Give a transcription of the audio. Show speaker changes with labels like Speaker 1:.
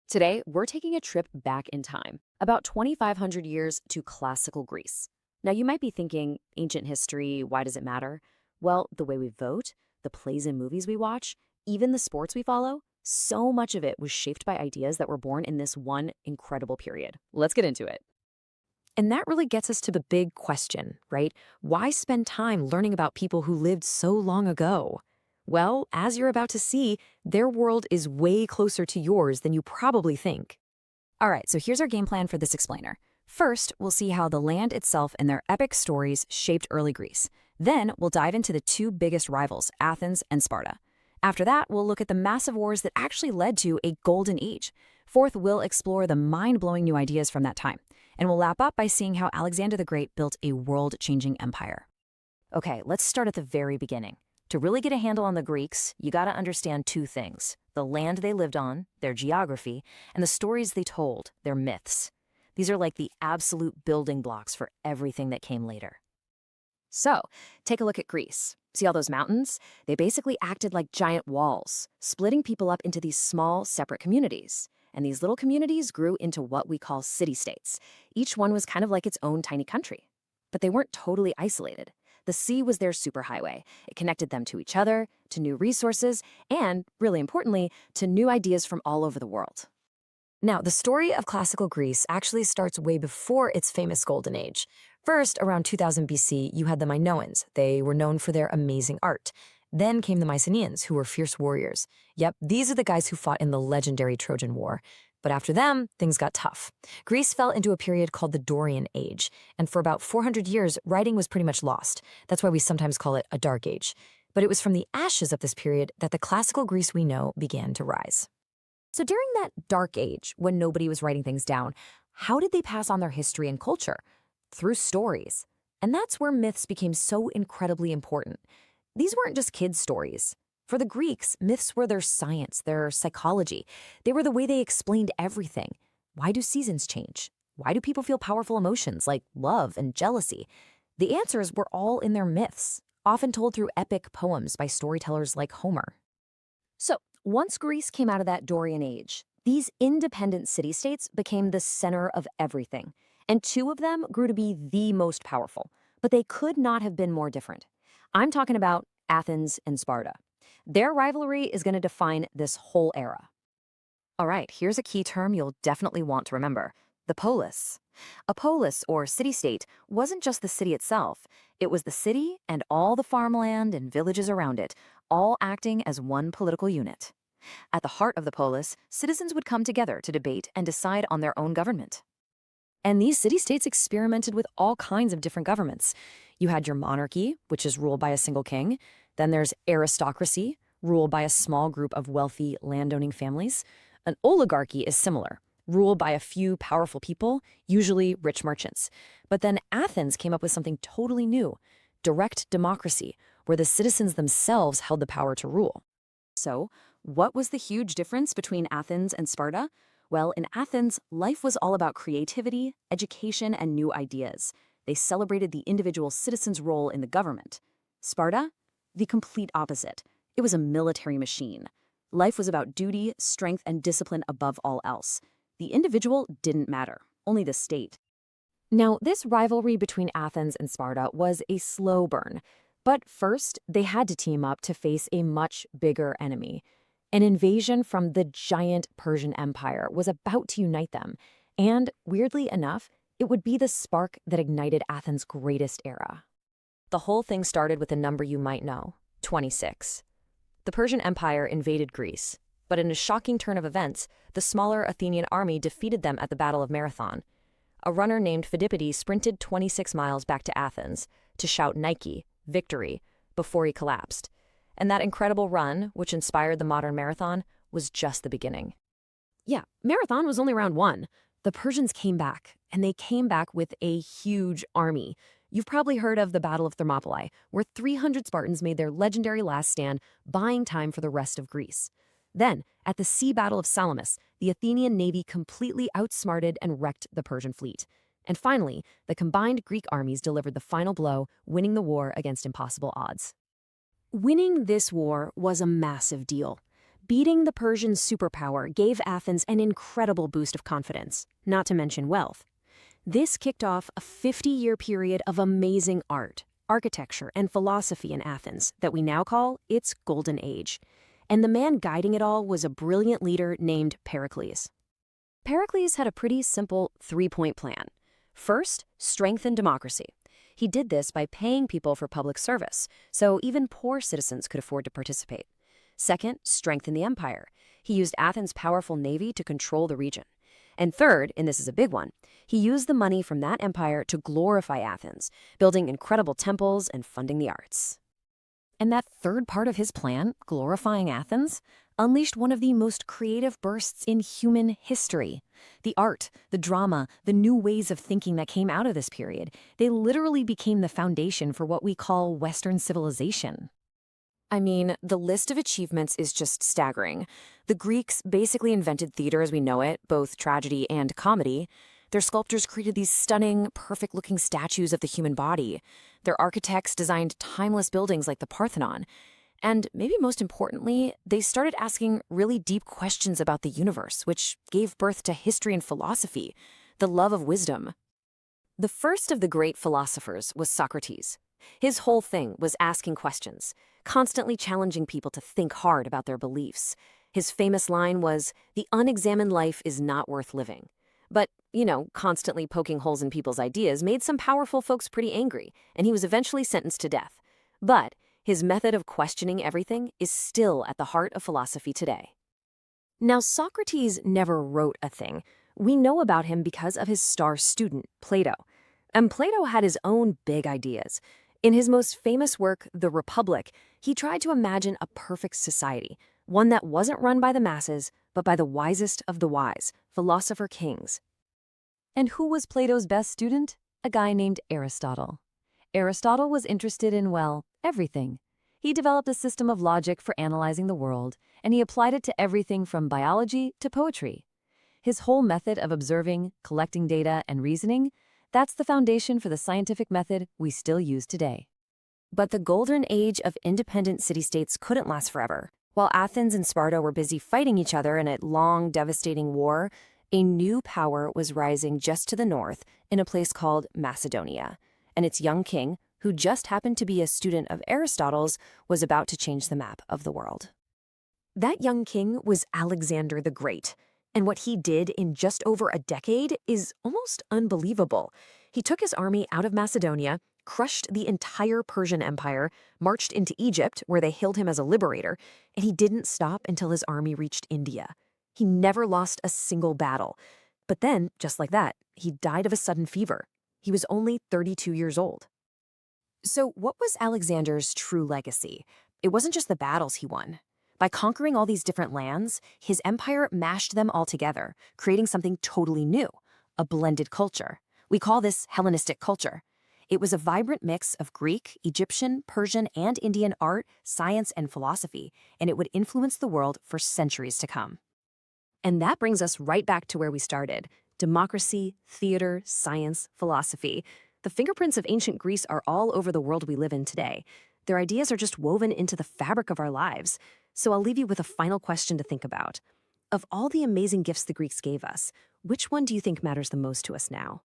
Speaker 1: Today, we're taking a trip back in time, about 2,500 years to classical Greece. Now, you might be thinking, ancient history, why does it matter? Well, the way we vote, the plays and movies we watch, even the sports we follow, so much of it was shaped by ideas that were born in this one incredible period. Let's get into it.
Speaker 2: And that really gets us to the big question, right? Why spend time learning about people who lived so long ago? Well, as you're about to see, their world is way closer to yours than you probably think.
Speaker 3: All right, so here's our game plan for this explainer. First, we'll see how the land itself and their epic stories shaped early Greece. Then, we'll dive into the two biggest rivals, Athens and Sparta. After that, we'll look at the massive wars that actually led to a golden age. Fourth, we'll explore the mind-blowing new ideas from that time. And we'll wrap up by seeing how Alexander the Great built a world-changing empire.
Speaker 4: Okay, let's start at the very beginning. To really get a handle on the Greeks, you gotta understand two things: the land they lived on, their geography, and the stories they told, their myths. These are like the absolute building blocks for everything that came later.
Speaker 1: So, take a look at Greece. See all those mountains? They basically acted like giant walls, splitting people up into these small, separate communities. And these little communities grew into what we call city-states. Each one was kind of like its own tiny country. But they weren't totally isolated. The sea was their superhighway. It connected them to each other, to new resources, and, really importantly, to new ideas from all over the world.
Speaker 2: Now, the story of classical Greece actually starts way before its famous Golden Age. First, around 2000 BC, you had the Minoans. They were known for their amazing art. Then came the Mycenaeans, who were fierce warriors. Yep, these are the guys who fought in the legendary Trojan War. But after them, things got tough. Greece fell into a period called the Dorian Age, and for about 400 years, writing was pretty much lost. That's why we sometimes call it a dark age. But it was from the ashes of this period that the classical Greece we know began to rise.
Speaker 3: So during that dark age, when nobody was writing things down, how did they pass on their history and culture? Through stories. And that's where myths became so incredibly important. These weren't just kids' stories. For the Greeks, myths were their science, their psychology. They were the way they explained everything. Why do seasons change? Why do people feel powerful emotions like love and jealousy? The answers were all in their myths, often told through epic poems by storytellers like Homer.
Speaker 1: So, once Greece came out of that Dorian Age, these independent city-states became the center of everything. And two of them grew to be the most powerful. But they could not have been more different. I'm talking about Athens and Sparta. Their rivalry is going to define this whole era.
Speaker 4: All right, here's a key term you'll definitely want to remember: the polis. A polis, or city-state, wasn't just the city itself. It was the city and all the farmland and villages around it, all acting as one political unit. At the heart of the polis, citizens would come together to debate and decide on their own government.
Speaker 2: And these city-states experimented with all kinds of different governments. You had your monarchy, which is ruled by a single king. Then there's aristocracy, ruled by a small group of wealthy landowning families. An oligarchy is similar, ruled by a few powerful people, usually rich merchants. But then Athens came up with something totally new: direct democracy, where the citizens themselves held the power to rule.
Speaker 1: So, what was the huge difference between Athens and Sparta? Well, in Athens, life was all about creativity, education, and new ideas. They celebrated the individual citizen's role in the government. Sparta? The complete opposite. It was a military machine. Life was about duty, strength, and discipline above all else. The individual didn't matter, only the state.
Speaker 2: Now, this rivalry between Athens and Sparta was a slow burn. But first, they had to team up to face a much bigger enemy. An invasion from the giant Persian Empire was about to unite them. And, weirdly enough, it would be the spark that ignited Athens' greatest era. The whole thing started with a number you might know: 26. The Persian Empire invaded Greece, but in a shocking turn of events, the smaller Athenian army defeated them at the Battle of Marathon. A runner named Phidippides sprinted 26 miles back to Athens to shout Nike, victory, before he collapsed. And that incredible run, which inspired the modern marathon, was just the beginning. Yeah, marathon was only round one. The Persians came back, and they came back with a huge army. You've probably heard of the Battle of Thermopylae, where 300 Spartans made their legendary last stand, buying time for the rest of Greece. Then, at the Sea Battle of Salamis, the Athenian navy completely outsmarted and wrecked the Persian fleet. And finally, the combined Greek armies delivered the final blow, winning the war against impossible odds.
Speaker 1: Winning this war was a massive deal.
Speaker 5: Beating the Persian superpower gave Athens an incredible boost of confidence, not to mention wealth. This kicked off a 50-year period of amazing art, architecture, and philosophy in Athens that we now call its Golden Age. And the man guiding it all was a brilliant leader named Pericles.
Speaker 1: Pericles had a pretty simple three-point plan. First, strengthen democracy. He did this by paying people for public service, so even poor citizens could afford to participate. Second, strengthen the empire. He used Athens' powerful navy to control the region. And third, and this is a big one, he used the money from that empire to glorify Athens, building incredible temples and funding the arts. And that third part of his plan, glorifying Athens, unleashed one of the most creative bursts in human history. The art, the drama, the new ways of thinking that came out of this period, they literally became the foundation for what we call Western civilization. I mean, the list of achievements is just staggering. The Greeks basically invented theater as we know it, both tragedy and comedy. Their sculptors created these stunning, perfect-looking statues of the human body. Their architects designed timeless buildings like the Parthenon. And maybe most importantly, they started asking really deep questions about the universe, which gave birth to history and philosophy, the love of wisdom. The first of the great philosophers was Socrates. His whole thing was asking questions, constantly challenging people to think hard about their beliefs. His famous line was, "The unexamined life is not worth living." But, constantly poking holes in people's ideas made some powerful folks pretty angry, and he was eventually sentenced to death. But his method of questioning everything is still at the heart of philosophy today. Now, Socrates never wrote a thing. We know about him because of his star student, Plato. And Plato had his own big ideas. In his most famous work, The Republic, he tried to imagine a perfect society, one that wasn't run by the masses, but by the wisest of the wise, philosopher kings.
Speaker 2: And who was Plato's best student? A guy named Aristotle. Aristotle was interested in, well, everything. He developed a system of logic for analyzing the world, and he applied it to everything from biology to poetry. His whole method of observing, collecting data, and reasoning, that's the foundation for the scientific method we still use today.
Speaker 1: But the golden age of independent city-states couldn't last forever. While Athens and Sparta were busy fighting each other in a long, devastating war, a new power was rising just to the north in a place called Macedonia. And its young king, who just happened to be a student of Aristotle's, was about to change the map of the world. That young king was Alexander the Great. And what he did in just over a decade is almost unbelievable. He took his army out of Macedonia, crushed the entire Persian Empire, marched into Egypt, where they hailed him as a liberator, and he didn't stop until his army reached India. He never lost a single battle. But then, just like that, he died of a sudden fever. He was only 32 years old. So what was Alexander's true legacy? It wasn't just the battles he won. By conquering all these different lands, his empire mashed them all together, creating something totally new, a blended culture. We call this Hellenistic culture. It was a vibrant mix of Greek, Egyptian, Persian, and Indian art, science, and philosophy, and it would influence the world for centuries to come. And that brings us right back to where we started: democracy, theater, science, philosophy. The fingerprints of ancient Greece are all over the world we live in today. Their ideas are just woven into the fabric of our lives. So I'll leave you with a final question to think about. Of all the amazing gifts the Greeks gave us, which one do you think matters the most to us now?